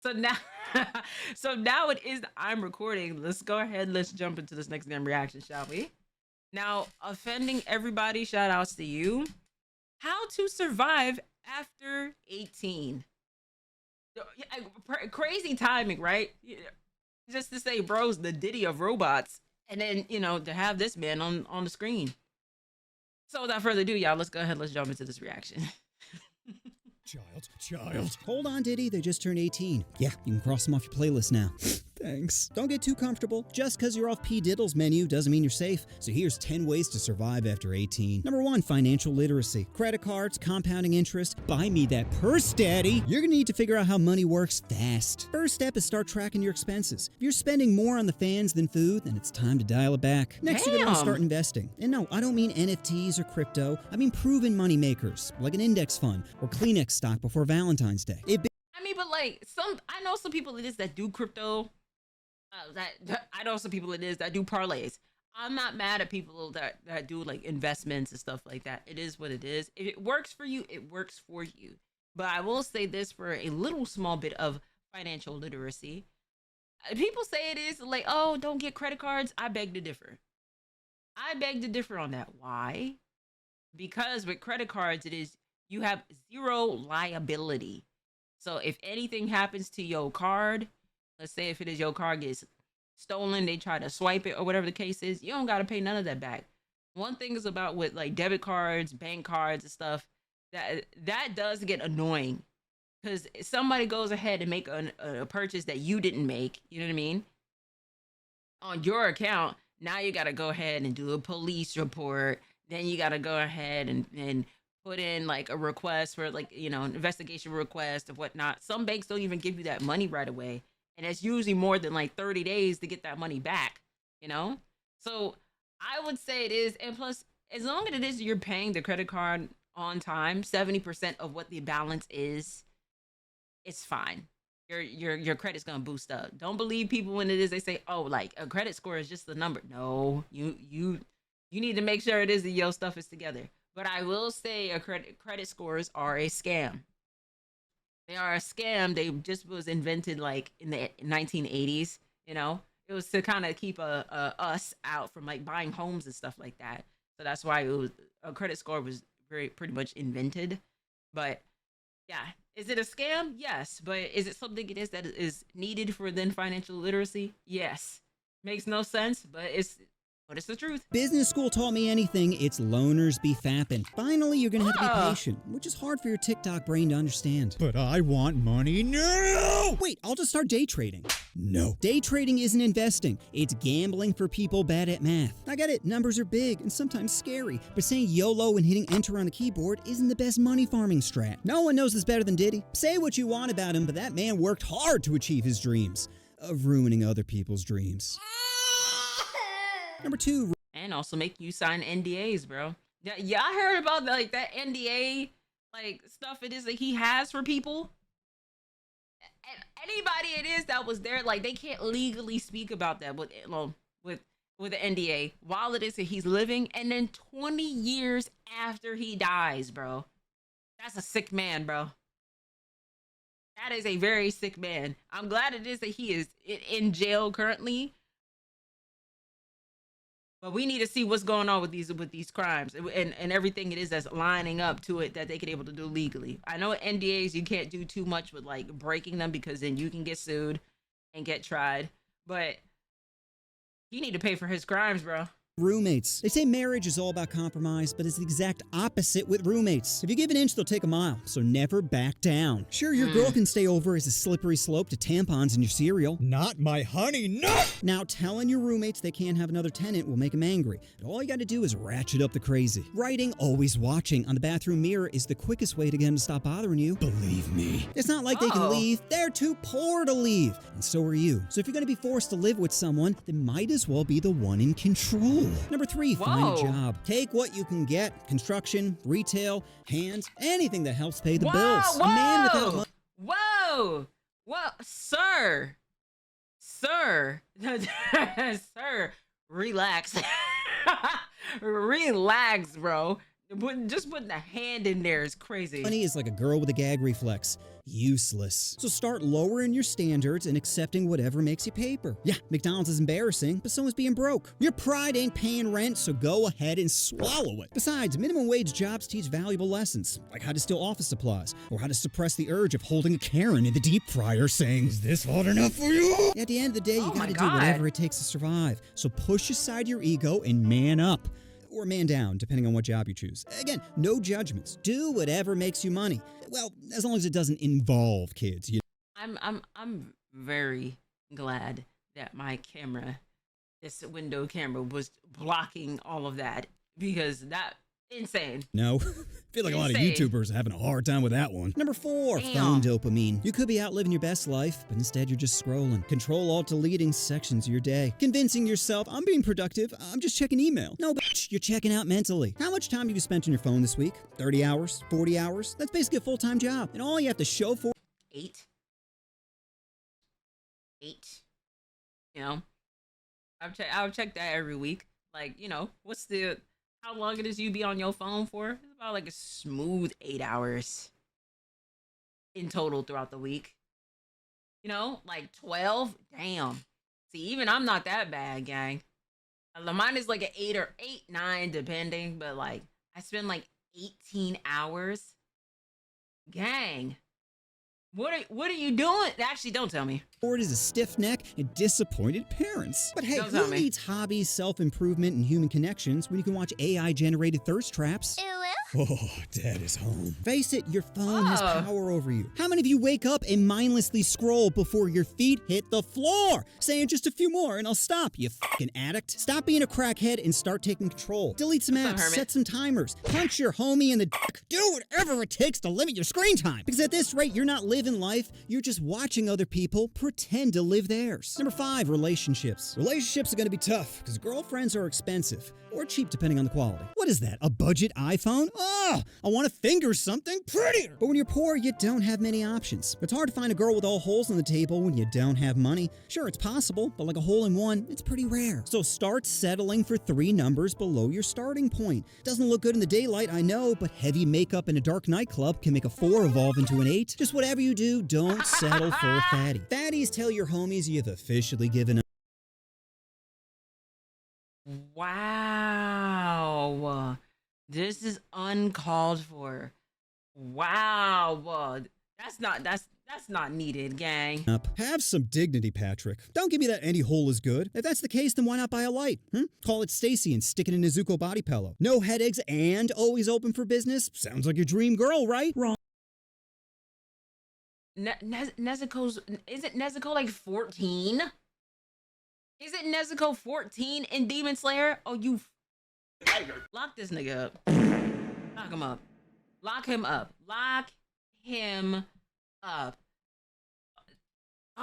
So now, so now it is. I'm recording. Let's go ahead. Let's jump into this next damn reaction, shall we? Now, offending everybody. Shout outs to you. How to survive after 18? Crazy timing, right? Just to say, bro's the Diddy of robots, and then to have this man on the screen. So without further ado, y'all, let's go ahead. Let's jump into this reaction. Child. Hold on, Diddy. They just turned 18. Yeah, you can cross them off your playlist now. Thanks. Don't get too comfortable. Just because you're off P. Diddle's menu doesn't mean you're safe. So here's 10 ways to survive after 18. Number 1, financial literacy. Credit cards, compounding interest. Buy me that purse, Daddy. You're gonna need to figure out how money works fast. First step is start tracking your expenses. If you're spending more on the fans than food, then it's time to dial it back. Next, you're gonna want to start investing. And no, I don't mean NFTs or crypto. I mean proven money makers, like an index fund or Kleenex stock before Valentine's Day. I mean, but like I know some people it is that do crypto. I know some people it is that do parlays. I'm not mad at people that do like investments and stuff like that. It is what it is. If it works for you, it works for you. But I will say this for a little small bit of financial literacy. People say it is like, oh, don't get credit cards. I beg to differ. I beg to differ on that. Why? Because with credit cards, it is you have zero liability. So if anything happens to your card, let's say if it is your card gets stolen, they try to swipe it or whatever the case is, you don't got to pay none of that back. One thing is about with like debit cards, bank cards and stuff, that does get annoying because somebody goes ahead and make a purchase that you didn't make, you know what I mean, on your account. Now you got to go ahead and do a police report. Then you got to go ahead and put in like a request for like, an investigation request of whatnot. Some banks don't even give you that money right away. And it's usually more than like 30 days to get that money back, So I would say it is. And plus, as long as it is you're paying the credit card on time, 70% of what the balance is, it's fine. Your credit's gonna boost up. Don't believe people when it is they say, oh, like a credit score is just the number. No, you need to make sure it is that your stuff is together. But I will say a credit scores are a scam. They are a scam. They just was invented like in the 1980s. It was to kind of keep us out from like buying homes and stuff like that. So that's why a credit score was pretty much invented. But yeah, is it a scam? Yes. But is it something it is that is needed for then financial literacy? Yes. Makes no sense, but it's the truth. Business school taught me anything, it's loners be fapping. Finally, you're gonna have to be patient, which is hard for your TikTok brain to understand. But I want money now! Wait, I'll just start day trading. No. Day trading isn't investing. It's gambling for people bad at math. I get it, numbers are big and sometimes scary, but saying YOLO and hitting enter on a keyboard isn't the best money farming strat. No one knows this better than Diddy. Say what you want about him, but that man worked hard to achieve his dreams of ruining other people's dreams. Number 2. And also make you sign NDAs, bro. Yeah, y'all heard about like that NDA like stuff it is that he has for people? Anybody it is that was there, like they can't legally speak about that with the NDA while it is that he's living, and then 20 years after he dies, bro. That's a sick man, bro. That is a very sick man. I'm glad it is that he is in jail currently. But we need to see what's going on with these crimes and everything it is that's lining up to it that they can able to do legally. I know NDAs you can't do too much with like breaking them because then you can get sued and get tried. But he need to pay for his crimes, bro. Roommates. They say marriage is all about compromise, but it's the exact opposite with roommates. If you give an inch, they'll take a mile, so never back down. Sure, your girl can stay over as a slippery slope to tampons in your cereal. Not my honey, no! Now, telling your roommates they can't have another tenant will make them angry, but all you gotta do is ratchet up the crazy. Writing always watching on the bathroom mirror is the quickest way to get them to stop bothering you. Believe me. It's not like they can leave. They're too poor to leave, and so are you. So if you're gonna be forced to live with someone, then might as well be the one in control. Number 3, find a job. Take what you can get. Construction, retail, hands, anything that helps pay the bills. A man without money. Whoa! Sir, sir, relax. Relax, bro. Just putting a hand in there is crazy. Money is like a girl with a gag reflex. Useless. So start lowering your standards and accepting whatever makes you paper. Yeah, McDonald's is embarrassing, but so is being broke. Your pride ain't paying rent, so go ahead and swallow it. Besides, minimum wage jobs teach valuable lessons, like how to steal office supplies, or how to suppress the urge of holding a Karen in the deep fryer saying, "Is this hard enough for you?" At the end of the day, you gotta do whatever it takes to survive. So push aside your ego and man up. Or man down, depending on what job you choose. Again, no judgments. Do whatever makes you money. Well, as long as it doesn't involve kids. I'm very glad that my camera, this window camera, was blocking all of that, because that insane. No, I feel like a lot of YouTubers are having a hard time with that one. Number 4, phone dopamine. You could be out living your best life, but instead you're just scrolling. Control-Alt-Deleting sections of your day. Convincing yourself, I'm being productive, I'm just checking email. No, bitch, you're checking out mentally. How much time have you spent on your phone this week? 30 hours? 40 hours? That's basically a full-time job. And all you have to show for 8. You know, I'll check that every week. Like, you know, how long it is you be on your phone for? It's about like a smooth 8 hours in total throughout the week. You know, like 12. Damn. See, even I'm not that bad, gang. Mine is like an 8 or 8, 9, depending. But like, I spend like 18 hours. Gang. What are you doing? Actually, don't tell me. Ford is a stiff neck and disappointed parents. But hey, who needs hobbies, self-improvement, and human connections when you can watch AI-generated thirst traps? Oh, Dad is home. Face it, your phone has power over you. How many of you wake up and mindlessly scroll before your feet hit the floor, saying just a few more and I'll stop, you fucking addict? Stop being a crackhead and start taking control. Delete some apps, set some timers, punch your homie in the dick. Do whatever it takes to limit your screen time. Because at this rate, you're not living life, you're just watching other people pretend to live theirs. Number 5, relationships. Relationships are gonna be tough because girlfriends are expensive or cheap depending on the quality. What is that, a budget iPhone? Oh, I want to finger something prettier. But when you're poor, you don't have many options. It's hard to find a girl with all holes in the table when you don't have money. Sure, it's possible, but like a hole in one, it's pretty rare. So start settling for 3 numbers below your starting point. Doesn't look good in the daylight, I know, but heavy makeup in a dark nightclub can make a 4 evolve into an 8. Just whatever you do, don't settle for a fatty. Fatties tell your homies you've officially given up. Wow. This is uncalled for. Wow. That's not needed, gang. Have some dignity, Patrick. Don't give me that any hole is good. If that's the case, then why not buy a light? Call it Stacy and stick it in a Zuko body pillow. No headaches and always open for business? Sounds like your dream girl, right? Wrong. Nezuko's, isn't Nezuko like 14? Isn't Nezuko 14 in Demon Slayer? Oh, you lock this nigga up. Lock him up. Lock him up. Lock him up.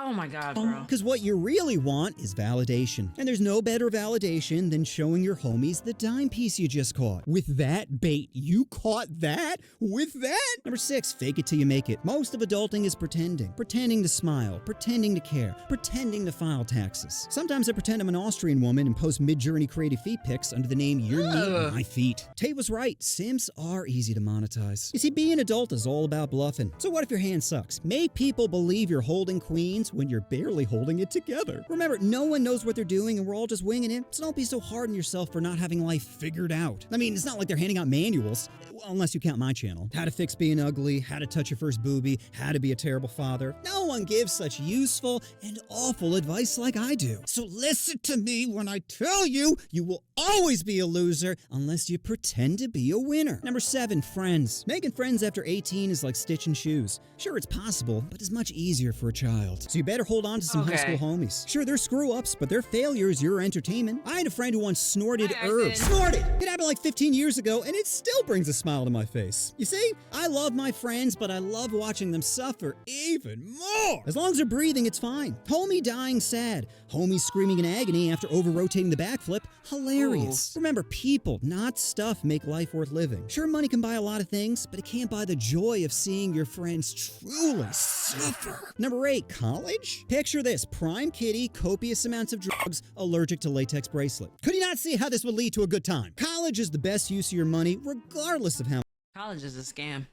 Oh my God, bro. Because what you really want is validation. And there's no better validation than showing your homies the dime piece you just caught. With that bait, you caught that? With that? Number 6, fake it till you make it. Most of adulting is pretending. Pretending to smile, pretending to care, pretending to file taxes. Sometimes I pretend I'm an Austrian woman and post mid-journey creative feet pics under the name Your Meat My Feet. Tate was right. Sims are easy to monetize. You see, being an adult is all about bluffing. So what if your hand sucks? Make people believe you're holding queens when you're barely holding it together. Remember, no one knows what they're doing and we're all just winging it, so don't be so hard on yourself for not having life figured out. I mean, it's not like they're handing out manuals, unless you count my channel. How to fix being ugly, how to touch your first boobie, how to be a terrible father. No one gives such useful and awful advice like I do. So listen to me when I tell you, you will always be a loser unless you pretend to be a winner. Number 7, friends. Making friends after 18 is like stitching shoes. Sure, it's possible, but it's much easier for a child. So you better hold on to some high school homies. Sure, they're screw-ups, but their failures, your entertainment. I had a friend who once snorted herbs. Snorted! It happened like 15 years ago, and it still brings a smile to my face. You see, I love my friends, but I love watching them suffer even more. As long as they're breathing, it's fine. Homie dying sad. Homie screaming in agony after over-rotating the backflip. Hilarious. Ooh. Remember, people, not stuff, make life worth living. Sure, money can buy a lot of things, but it can't buy the joy of seeing your friends truly suffer. Number 8, college college? Picture this, prime kitty, copious amounts of drugs, allergic to latex bracelet. Could you not see how this would lead to a good time? College is the best use of your money, regardless of how. College is a scam.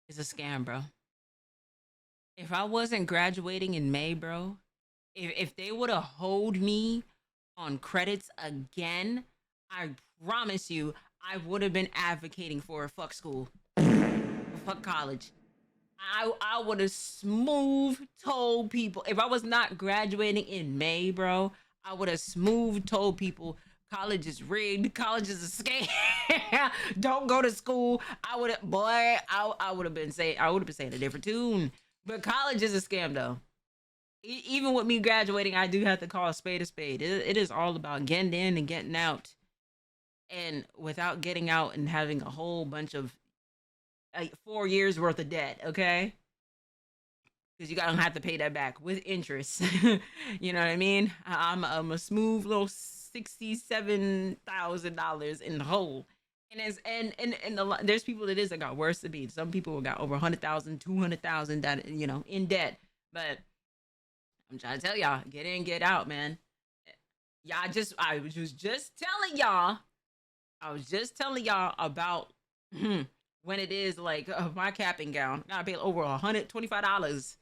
It's a scam, bro. If I wasn't graduating in May, bro, if they would have hold me on credits again, I promise you, I would have been advocating for a fuck school, fuck college. I would have smooth told people, if I was not graduating in May, bro, I would have smooth told people college is rigged, college is a scam. Don't go to school. I would have been saying a different tune. But college is a scam, though. Even with me graduating, I do have to call a spade a spade. It is all about getting in and getting out. And without getting out and having a whole bunch of 4 years worth of debt, okay? Because you gotta have to pay that back with interest. You know what I mean? I'm a smooth little $67,000 in the hole. And there's people that got worse to be. Some people got over 100,000, 200,000 that, you know, in debt. But I'm trying to tell y'all, get in, get out, man. I was just telling y'all about when it is like my cap and gown. I gotta pay over $125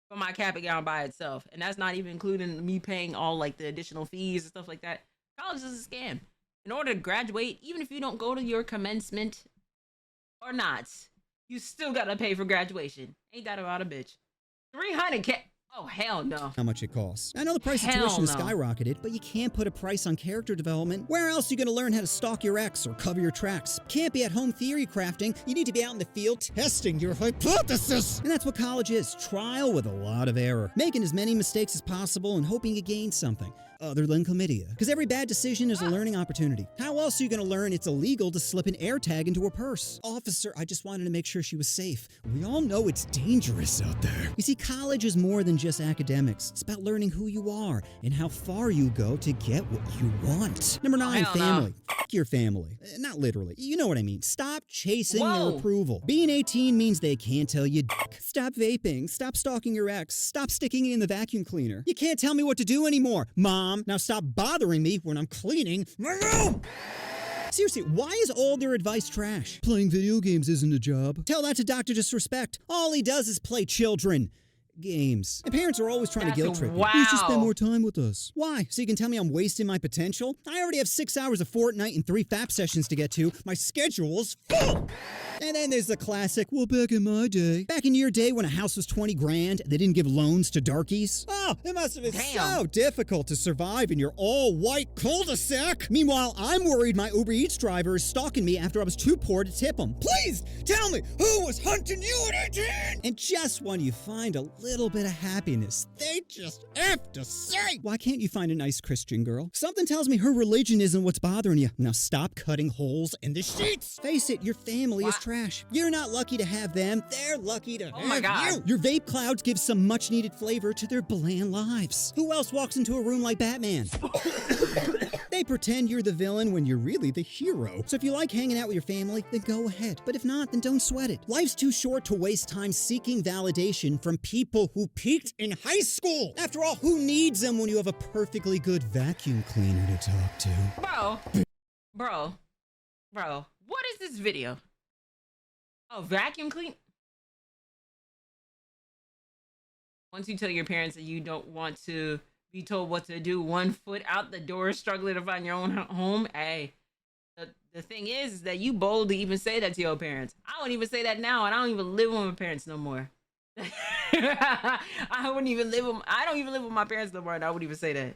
for my cap and gown by itself, and that's not even including me paying all like the additional fees and stuff like that. College is a scam. In order to graduate, even if you don't go to your commencement or not, you still gotta pay for graduation. Ain't that about a bitch? $300K. Oh, hell no. How much it costs. I know the price of tuition has skyrocketed, but you can't put a price on character development. Where else are you going to learn how to stalk your ex or cover your tracks? Can't be at home theory crafting. You need to be out in the field testing your hypothesis. And that's what college is. Trial with a lot of error. Making as many mistakes as possible and hoping you gain something. Other than chlamydia. Because every bad decision is a learning opportunity. How else are you going to learn it's illegal to slip an air tag into a purse? Officer, I just wanted to make sure she was safe. We all know it's dangerous out there. You see, college is more than just academics. It's about learning who you are and how far you go to get what you want. Number 9, family. Fuck your family. Not literally. You know what I mean. Stop chasing their approval. Being 18 means they can't tell you dick. Stop vaping. Stop stalking your ex. Stop sticking it in the vacuum cleaner. You can't tell me what to do anymore. Mom, now stop bothering me when I'm cleaning my room! Seriously, why is all their advice trash? Playing video games isn't a job. Tell that to Dr. Disrespect. All he does is play children games. And parents are always trying to guilt trip you. You should spend more time with us. Why? So you can tell me I'm wasting my potential? I already have 6 hours of Fortnite and 3 FAP sessions to get to. My schedule's full! And then there's the classic, well, back in my day. Back in your day when a house was 20 grand, they didn't give loans to darkies? Oh, it must have been so difficult to survive in your all-white cul-de-sac. Meanwhile, I'm worried my Uber Eats driver is stalking me after I was too poor to tip him. Please, tell me, who was hunting you at 18? And just when you find a little bit of happiness, they just have to say, why can't you find a nice Christian girl? Something tells me her religion isn't what's bothering you. Now stop cutting holes in the sheets. Face it, your family is trash. You're not lucky to have them. They're lucky to have you. Your vape clouds give some much-needed flavor to their bland lives. Who else walks into a room like Batman? They pretend you're the villain when you're really the hero. So if you like hanging out with your family, then go ahead. But if not, then don't sweat it. Life's too short to waste time seeking validation from people who peaked in high school. After all, who needs them when you have a perfectly good vacuum cleaner to talk to? Bro, what is this video? Oh, vacuum clean? Once you tell your parents that you don't want to be told what to do, 1 foot out the door, struggling to find your own home, hey, the thing is that you bold to even say that to your parents. I wouldn't even say that now, and I don't even live with my parents no more. I don't even live with my parents no more, and I wouldn't even say that.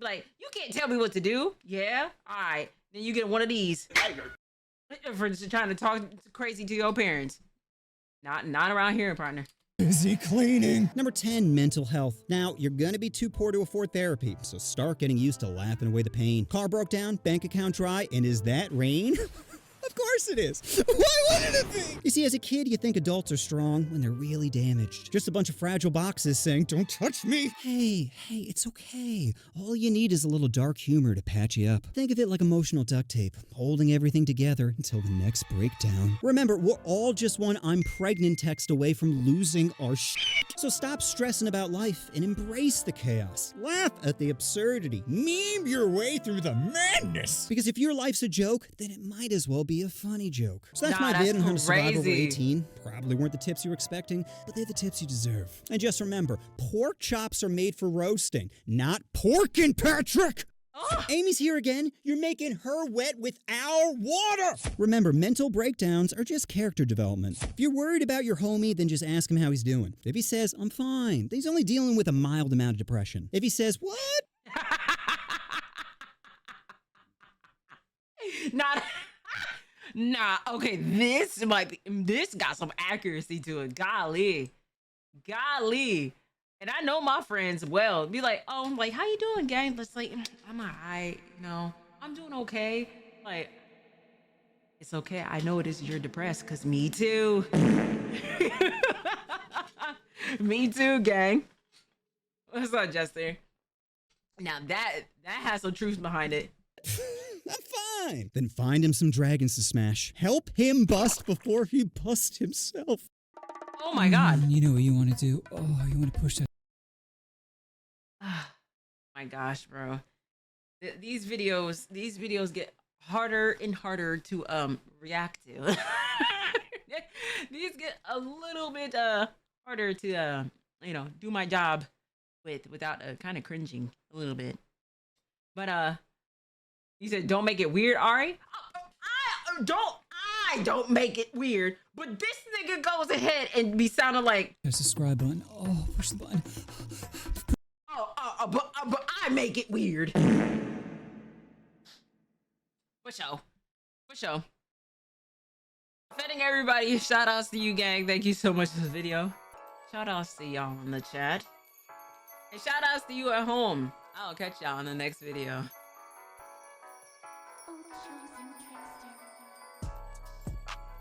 Like, you can't tell me what to do. Yeah? All right. Then you get one of these. For trying to talk crazy to your parents. Not around here, partner. Busy cleaning. Number 10, mental health. Now, you're gonna be too poor to afford therapy, so start getting used to laughing away the pain. Car broke down, bank account dry, and is that rain? Of course it is. Why wouldn't it be? You see, as a kid, you think adults are strong when they're really damaged. Just a bunch of fragile boxes saying, don't touch me. Hey, it's okay. All you need is a little dark humor to patch you up. Think of it like emotional duct tape, holding everything together until the next breakdown. Remember, we're all just one I'm pregnant text away from losing our shit. So stop stressing about life and embrace the chaos. Laugh at the absurdity. Meme your way through the madness. Because if your life's a joke, then it might as well be a funny joke. So that's my vid on how to survive over 18. Probably weren't the tips you were expecting, but they're the tips you deserve. And just remember, pork chops are made for roasting, not porkin', Patrick! Amy's here again. You're making her wet with our water. Remember, mental breakdowns are just character development. If you're worried about your homie, then just ask him how he's doing. If he says, I'm fine, then he's only dealing with a mild amount of depression. If he says, what? Nah, okay, this got some accuracy to it. Golly. And I know my friends well. Be like, oh, I'm like, how you doing, gang? Let's like, I'm alright, I'm doing okay. Like, it's okay. I know it is you're depressed, because me too. Me too, gang. What's up, Jester? Now that has some truth behind it. I'm fine. Then find him some dragons to smash. Help him bust before he busts himself. Oh my God. You know what you want to do? Oh, you want to push that. My gosh, bro. These videos get harder and harder to react to. These get a little bit harder to do my job without kind of cringing a little bit. But you said don't make it weird, Ari. I don't make it weird, but this nigga goes ahead and be sounding like there's a subscribe button. Oh, push the button. But I make it weird. For sure. Fetting everybody, shout outs to you, gang. Thank you so much for this video. Shout outs to y'all in the chat. And shout outs to you at home. I'll catch y'all in the next video.